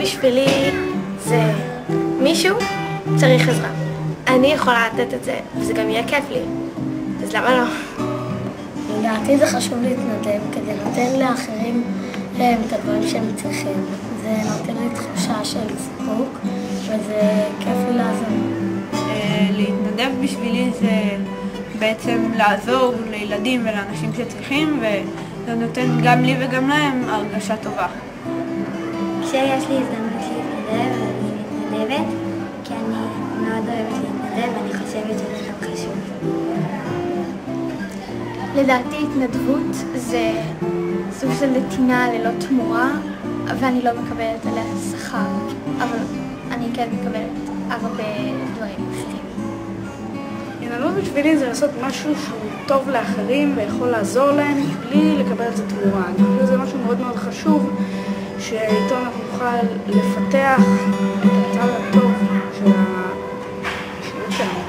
בשבילי זה מישהו צריך עזרה. אני יכולה לתת את זה, וזה גם יהיה כיף לי. אז למה לא? לדעתי זה חשוב להתנדב כדי לתת לאחרים את הדברים שהם צריכים. זה נותן לי תחושה של סיפוק, וזה כיף לי לעזור. להתנדב בשבילי זה בעצם לעזור לילדים ולאנשים שצריכים, וזה נותן גם לי וגם להם הרגשה טובה. כשיש לי הזדמנות להתנדב, אני מתנדבת, כי אני מאוד אוהבת להתנדב, ואני חושבת שזה גם חשוב. לדעתי התנדבות זה סוג של נתינה ללא תמורה, ואני לא מקבלת עליה שכר, אבל אני כן מקבלת הרבה דברים אחרים. התנדבות בשבילי זה לעשות משהו שהוא טוב לאחרים ויכול לעזור להם בלי לקבל על זה תמורה. אני חושבת שזה משהו מאוד מאוד חשוב, שאיתו אנחנו נוכל לפתח את הצד הטוב של השירות שלנו.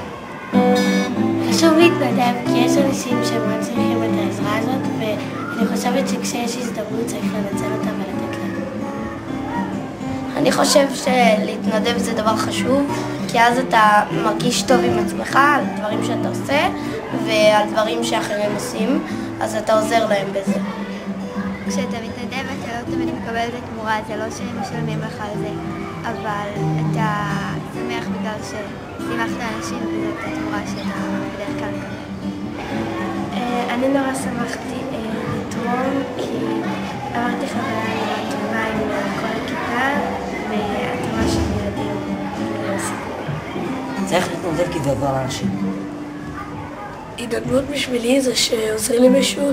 חשוב להתנדב כי יש אנשים שמאוד צריכים את העזרה הזאת, ואני חושבת שכשיש הזדמנות צריך לנצל אותה ולתת להם. אני חושב שלהתנדב זה דבר חשוב, כי אז אתה מרגיש טוב עם עצמך על דברים שאתה עושה ועל דברים שאחרים עושים, אז אתה עוזר להם בזה. כשאתה מתנדב אתה לא תמיד מקבל את התמורה, זה לא שהם משלמים לך על זה, אבל אתה שמח בגלל ששימחת אנשים וזאת התמורה שאתה בדרך כלל מקבל. אני נורא שמחתי לתרום, כי עברתי חוויה טובה עם כל הכיתה, והתרומה של ילדים לא סיפור. צריך להתנדב כי זה עזר לאנשים. התנדבות בשבילי זה שעוזרים למישהו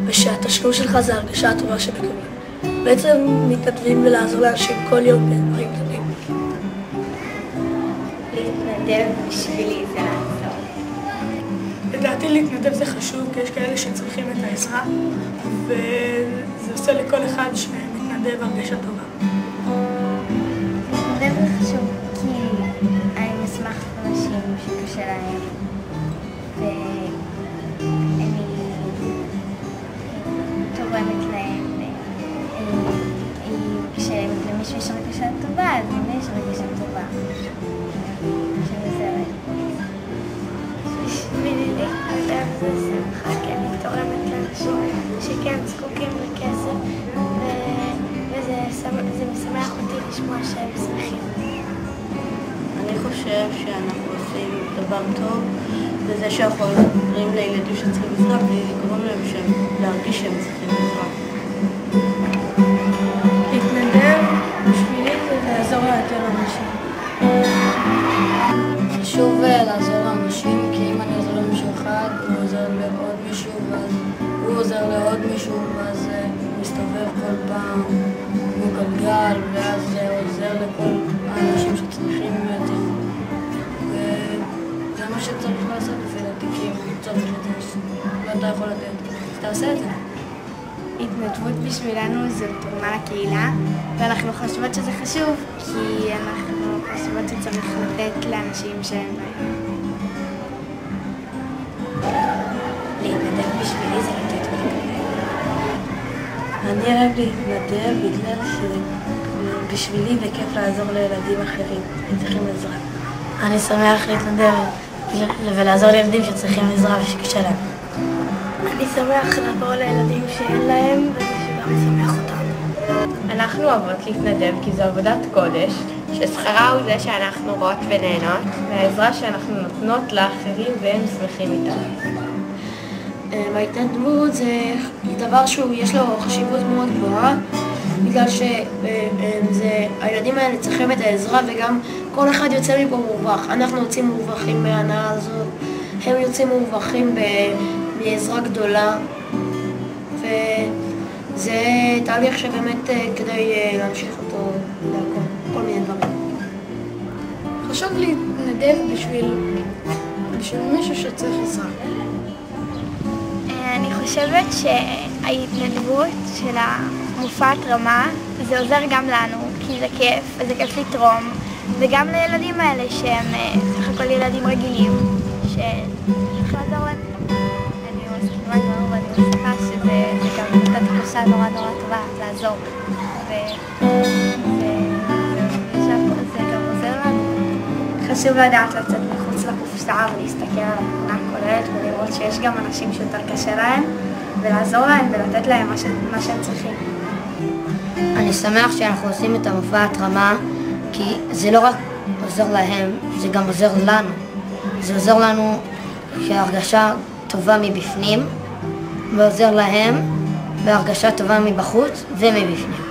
ושהתשלום שלך זה הרגשה הטובה שמקבלים. בעצם מתנדבים ולעזור לאנשים כל יום בדברים טובים. להתנדב בשבילי זה לעזור. לדעתי להתנדב זה חשוב, כי יש כאלה שצריכים את העזרה, וזה עושה לכל אחד שמתנדב הרגשה טובה. להתנדב זה חשוב כי אני מסמך אנשים שקשה להם, ואני תורמת להם, כשלמישהו יש הרגשה טובה, אז לי יש הרגשה טובה. בשבילי להתנדב זה שמחה, כי אני תורמת לאנשים שכן זקוקים לכסף, וזה משמח אותי לשמוע שהם שמחים. אני חושב שאנחנו עושים דבר טוב בזה שאנחנו עוזרים לילדים שצריכים עזרה ולגרום להם להרגיש שהם צריכים עזרה. להתנדב בשבילי זה לעזור ליותר אנשים. חשוב לעזור לאנשים, כי אם אני עוזר למישהו אחד, הוא עוזר לעוד מישהו, ואז הוא עוזר לעוד מישהו, ואז הוא מסתובב כל פעם כמו גלגל, ואז זה עוזר לכל האנשים שצריכים יותר. וזה מה שצריך לעשות לפי דעתי, כי אם צריך לתת, ואתה יכול לתת, אז תעשה את זה. התנדבות בשבילנו זה תרומה לקהילה, ואנחנו חושבות שזה חשוב, כי אנחנו חושבות שצריך לתת לאנשים שהם להתנדב בשבילי זה לתת ולקבל. אני אוהב להתנדב בגלל שבשבילי זה כיף לעזור לילדים אחרים שצריכים עזרה. אני שמח להתנדב ולעזור לילדים שצריכים עזרה ושקשה להם. אני שמח לעבור לילדים שאין להם, וזה שגם משמח אותם. אנחנו אוהבות להתנדב כי זו עבודת קודש, ששכרה הוא זה שאנחנו רואות ונהנות, והעזרה שאנחנו נותנות לאחרים והם שמחים איתנו. ההתנדבות זה דבר שיש לו חשיבות מאוד גבוהה, בגלל שהילדים האלה צריכים את העזרה, וגם כל אחד יוצא מפה מורווח. אנחנו יוצאים מורווחים מההנאה הזאת, הם יוצאים מורווחים בעזרה גדולה, וזה תהליך שבאמת כדאי להמשיך אותו כל מיני דברים. חשוב להתנדב בשביל מישהו שצריך עזרה. אני חושבת שההתנדבות של המופע התרמה זה עוזר גם לנו, כי זה כיף, וזה כיף לתרום, וגם לילדים האלה שהם סך הכל ילדים רגילים, שצריך לעזור להם. אני מסכימה מאוד, ואני מסכימה שזה גם נתת תחושה נורא טובה לעזור, וזה חשוב לדעת לצאת מחוץ לקופסה ולהסתכל על התמונה הכוללת ולראות שיש גם אנשים שיותר קשה להם ולעזור להם ולתת להם מה שהם צריכים. אני שמח שאנחנו עושים את המופע התרמה, כי זה לא רק עוזר להם, זה גם עוזר לנו. זה עוזר לנו כהרגשה טובה מבפנים, ועוזר להם בהרגשה טובה מבחוץ ומבפנים.